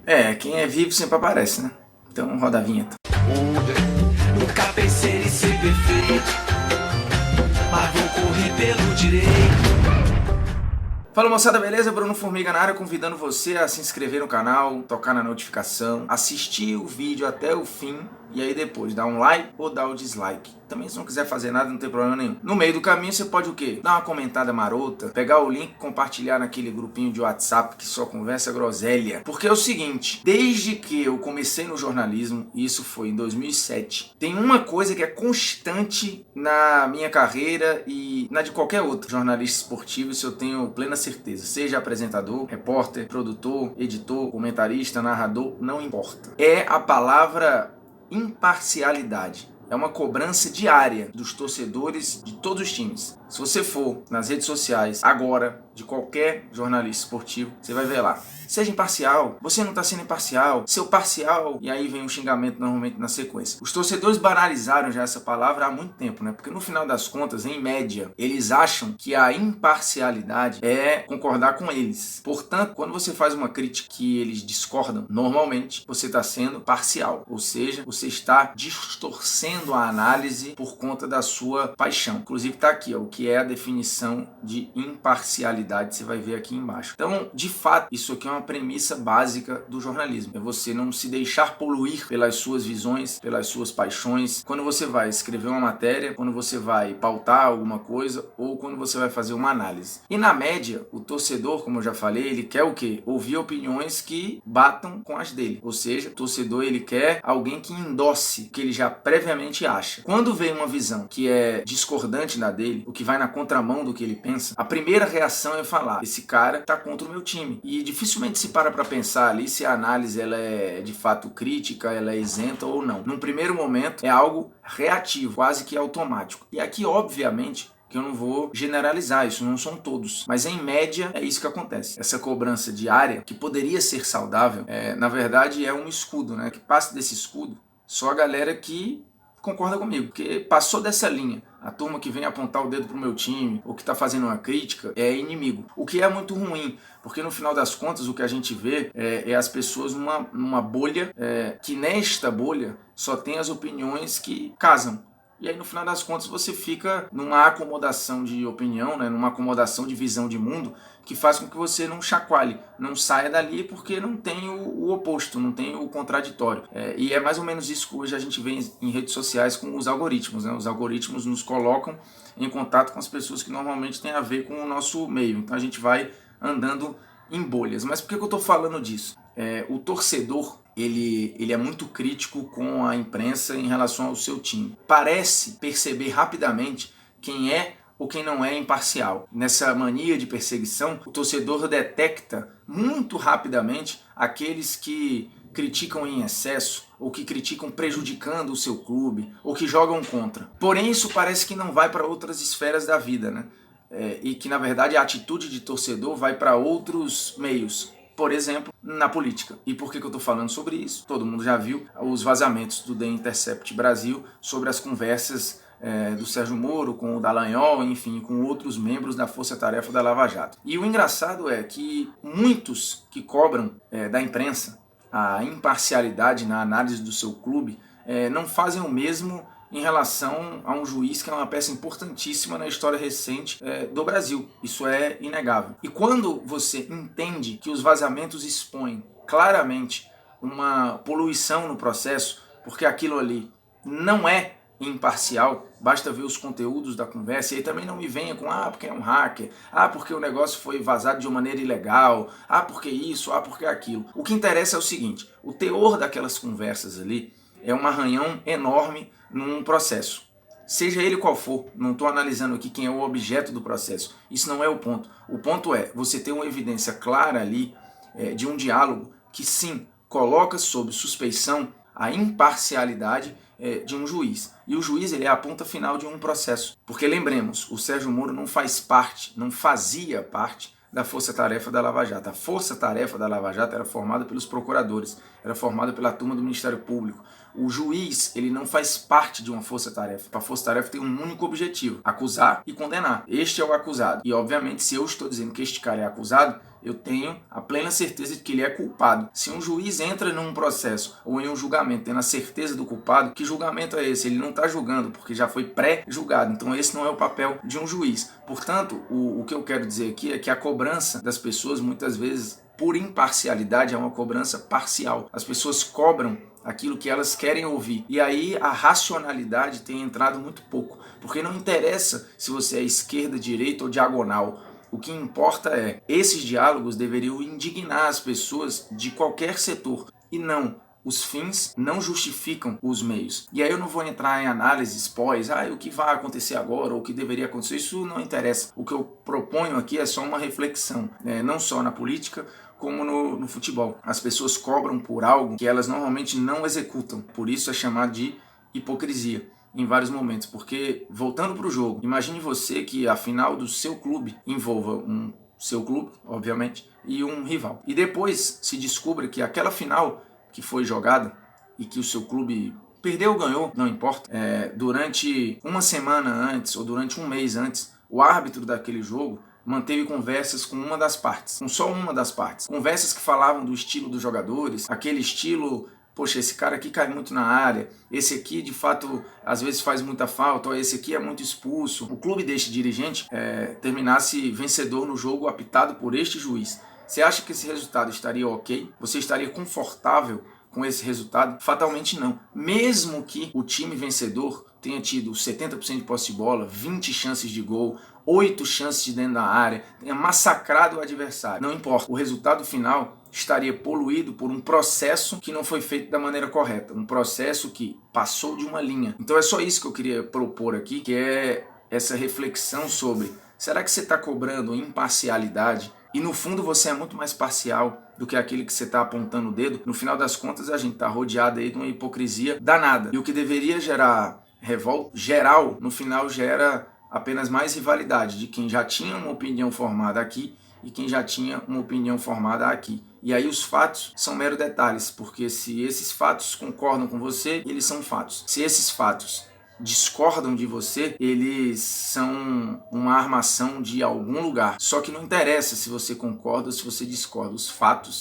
É, quem é vivo sempre aparece, né? Então roda a vinheta. Nunca pensei em ser perfeito, mas vou correr pelo direito. Fala moçada, beleza? Bruno Formiga na área, convidando você a se inscrever no canal, tocar na notificação, assistir o vídeo até o fim e aí depois dar um like ou dar o dislike. Também se não quiser fazer nada, não tem problema nenhum. No meio do caminho você pode o quê? Dar uma comentada marota, pegar o link, compartilhar naquele grupinho de WhatsApp que só conversa groselha. Porque é o seguinte, desde que eu comecei no jornalismo, e isso foi em 2007, tem uma coisa que é constante na minha carreira e na de qualquer outro jornalista esportivo, isso eu tenho plena certeza. Seja apresentador, repórter, produtor, editor, comentarista, narrador, não importa. É a palavra imparcialidade. É uma cobrança diária dos torcedores de todos os times. Se você for nas redes sociais agora, de qualquer jornalista esportivo, você vai ver lá. Seja imparcial, você não está sendo imparcial, seu parcial, e aí vem um xingamento normalmente na sequência. Os torcedores banalizaram já essa palavra há muito tempo, né? Porque no final das contas, em média, eles acham que a imparcialidade é concordar com eles. Portanto, quando você faz uma crítica que eles discordam, normalmente você está sendo parcial, ou seja, você está distorcendo a análise por conta da sua paixão. Inclusive está aqui, ó, o que é a definição de imparcialidade, você vai ver aqui embaixo. Então, de fato, isso aqui é uma premissa básica do jornalismo. É você não se deixar poluir pelas suas visões, pelas suas paixões. Quando você vai escrever uma matéria, quando você vai pautar alguma coisa ou quando você vai fazer uma análise. E na média, o torcedor, como eu já falei, ele quer o quê? Ouvir opiniões que batam com as dele. Ou seja, o torcedor ele quer alguém que endosse o que ele já previamente acha. Quando vem uma visão que é discordante da dele, o que vai na contramão do que ele pensa, a primeira reação é falar: esse cara tá contra o meu time. E dificilmente se para pensar ali se a análise ela é de fato crítica, ela é isenta ou não. Num primeiro momento é algo reativo, quase que automático. E aqui, obviamente, que eu não vou generalizar, isso não são todos, mas em média é isso que acontece. Essa cobrança diária, que poderia ser saudável, na verdade é um escudo, né? Que passa desse escudo só a galera que concorda comigo, porque passou dessa linha. A turma que vem apontar o dedo pro meu time, ou que está fazendo uma crítica, é inimigo. O que é muito ruim, porque no final das contas o que a gente vê é as pessoas numa bolha, que nesta bolha só tem as opiniões que casam. E aí no final das contas você fica numa acomodação de opinião, né, numa acomodação de visão de mundo, que faz com que você não chacoalhe, não saia dali porque não tem o oposto, não tem o contraditório. E é mais ou menos isso que hoje a gente vê em redes sociais com os algoritmos, né? Os algoritmos nos colocam em contato com as pessoas que normalmente têm a ver com o nosso meio. Então a gente vai andando em bolhas. Mas por que eu estou falando disso? O torcedor ele é muito crítico com a imprensa em relação ao seu time. Parece perceber rapidamente quem é ou quem não é imparcial. Nessa mania de perseguição, o torcedor detecta muito rapidamente aqueles que criticam em excesso, ou que criticam prejudicando o seu clube, ou que jogam contra. Porém, isso parece que não vai para outras esferas da vida, né? E que, na verdade, a atitude de torcedor vai para outros meios. Por exemplo, na política. E por que eu estou falando sobre isso? Todo mundo já viu os vazamentos do The Intercept Brasil sobre as conversas do Sérgio Moro com o Dallagnol, enfim, com outros membros da Força Tarefa da Lava Jato. E o engraçado é que muitos que cobram da imprensa a imparcialidade na análise do seu clube não fazem o mesmo em relação a um juiz que é uma peça importantíssima na história recente do Brasil. Isso é inegável. E quando você entende que os vazamentos expõem claramente uma poluição no processo, porque aquilo ali não é imparcial, basta ver os conteúdos da conversa, e aí também não me venha com porque é um hacker, porque o negócio foi vazado de uma maneira ilegal, porque isso, porque aquilo. O que interessa é o seguinte: o teor daquelas conversas ali é um arranhão enorme num processo. Seja ele qual for, não estou analisando aqui quem é o objeto do processo. Isso não é o ponto. O ponto é você ter uma evidência clara ali de um diálogo que sim coloca sob suspeição a imparcialidade de um juiz. E o juiz ele é a ponta final de um processo. Porque lembremos, o Sérgio Moro não fazia parte da Força Tarefa da Lava Jato. A Força Tarefa da Lava Jato era formada pelos procuradores, era formada pela turma do Ministério Público. O juiz, ele não faz parte de uma força-tarefa. A força-tarefa tem um único objetivo: acusar e condenar. Este é o acusado. E, obviamente, se eu estou dizendo que este cara é acusado, eu tenho a plena certeza de que ele é culpado. Se um juiz entra num processo ou em um julgamento tendo a certeza do culpado, que julgamento é esse? Ele não está julgando, porque já foi pré-julgado. Então esse não é o papel de um juiz. Portanto, o que eu quero dizer aqui é que a cobrança das pessoas, muitas vezes, por imparcialidade, é uma cobrança parcial. As pessoas cobram aquilo que elas querem ouvir. E aí a racionalidade tem entrado muito pouco, porque não interessa se você é esquerda, direita ou diagonal. O que importa é, esses diálogos deveriam indignar as pessoas de qualquer setor, e não, os fins não justificam os meios. E aí eu não vou entrar em análises pós, o que vai acontecer agora, ou o que deveria acontecer, isso não interessa. O que eu proponho aqui é só uma reflexão, não só na política, como no futebol. As pessoas cobram por algo que elas normalmente não executam, por isso é chamado de hipocrisia em vários momentos, porque, voltando para o jogo, imagine você que a final do seu clube envolva seu clube, obviamente, e um rival. E depois se descobre que aquela final que foi jogada e que o seu clube perdeu ou ganhou, não importa, durante uma semana antes ou durante um mês antes, o árbitro daquele jogo manteve conversas com uma das partes, com só uma das partes. Conversas que falavam do estilo dos jogadores, aquele estilo, poxa, esse cara aqui cai muito na área, esse aqui de fato às vezes faz muita falta, ou esse aqui é muito expulso. O clube deste dirigente terminasse vencedor no jogo apitado por este juiz. Você acha que esse resultado estaria ok? Você estaria confortável com esse resultado? Fatalmente não. Mesmo que o time vencedor tenha tido 70% de posse de bola, 20 chances de gol, 8 chances de dentro da área, tenha massacrado o adversário, não importa. O resultado final estaria poluído por um processo que não foi feito da maneira correta, um processo que passou de uma linha. Então é só isso que eu queria propor aqui, que é essa reflexão sobre, será que você está cobrando imparcialidade? E no fundo você é muito mais parcial do que aquele que você está apontando o dedo. No final das contas a gente está rodeado aí de uma hipocrisia danada. E o que deveria gerar revolta geral, no final gera apenas mais rivalidade de quem já tinha uma opinião formada aqui e quem já tinha uma opinião formada aqui. E aí os fatos são mero detalhes, porque se esses fatos concordam com você, eles são fatos. Se esses fatos discordam de você, eles são uma armação de algum lugar. Só que não interessa se você concorda ou se você discorda, os fatos